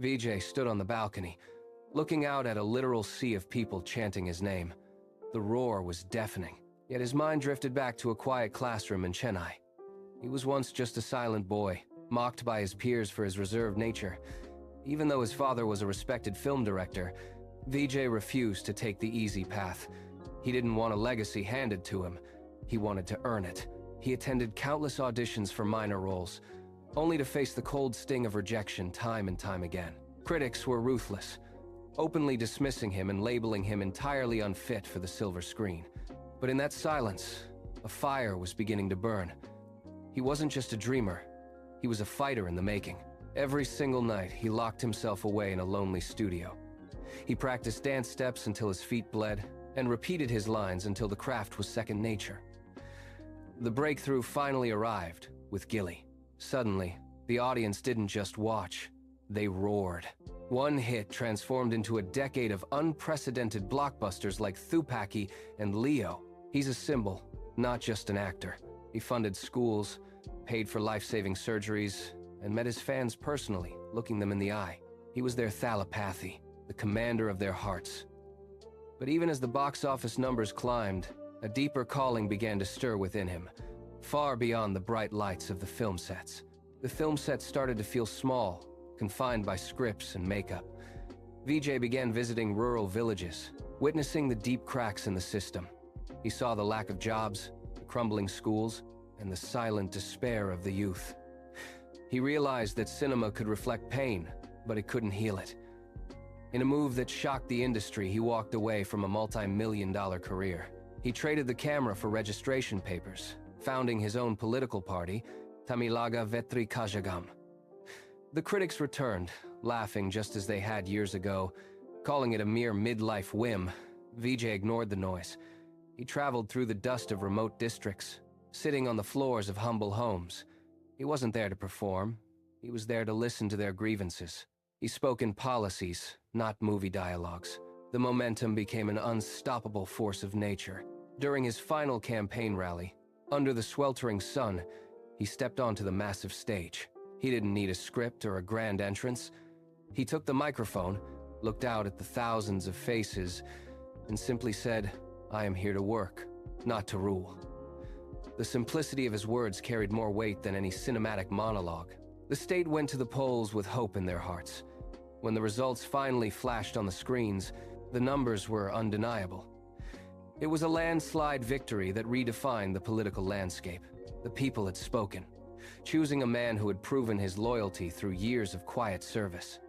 Vijay stood on the balcony, looking out at a literal sea of people chanting his name. The roar was deafening, yet his mind drifted back to a quiet classroom in Chennai. He was once just a silent boy, mocked by his peers for his reserved nature. Even though his father was a respected film director, Vijay refused to take the easy path. He didn't want a legacy handed to him. He wanted to earn it. He attended countless auditions for minor roles, only to face the cold sting of rejection time and time again. Critics were ruthless, openly dismissing him and labeling him entirely unfit for the silver screen. But in that silence, a fire was beginning to burn. He wasn't just a dreamer, he was a fighter in the making. Every single night, he locked himself away in a lonely studio. He practiced dance steps until his feet bled, and repeated his lines until the craft was second nature. The breakthrough finally arrived with Gilly. Suddenly, the audience didn't just watch, they roared. One hit transformed into a decade of unprecedented blockbusters like Thalapathy and Leo. He's a symbol, not just an actor. He funded schools, paid for life-saving surgeries, and met his fans personally, looking them in the eye. He was their Thalapathy, the commander of their hearts. But even as the box office numbers climbed, a deeper calling began to stir within him, far beyond the bright lights of the film sets. The film sets started to feel small, confined by scripts and makeup. Vijay began visiting rural villages, witnessing the deep cracks in the system. He saw the lack of jobs, the crumbling schools, and the silent despair of the youth. He realized that cinema could reflect pain, but it couldn't heal it. In a move that shocked the industry, he walked away from a multi-million-dollar career. He traded the camera for registration papers, founding his own political party, Thepi.werofKing. The critics returned, laughing just as they had years ago, calling it a mere midlife whim. Vijay ignored the noise. He traveled through the dust of remote districts, sitting on the floors of humble homes. He wasn't there to perform. He was there to listen to their grievances. He spoke in policies, not movie dialogues. The momentum became an unstoppable force of nature. During his final campaign rally, under the sweltering sun, he stepped onto the massive stage. He didn't need a script or a grand entrance. He took the microphone, looked out at the thousands of faces, and simply said, "I am here to work, not to rule." The simplicity of his words carried more weight than any cinematic monologue. The state went to the polls with hope in their hearts. When the results finally flashed on the screens, the numbers were undeniable. It was a landslide victory that redefined the political landscape. The people had spoken, choosing a man who had proven his loyalty through years of quiet service.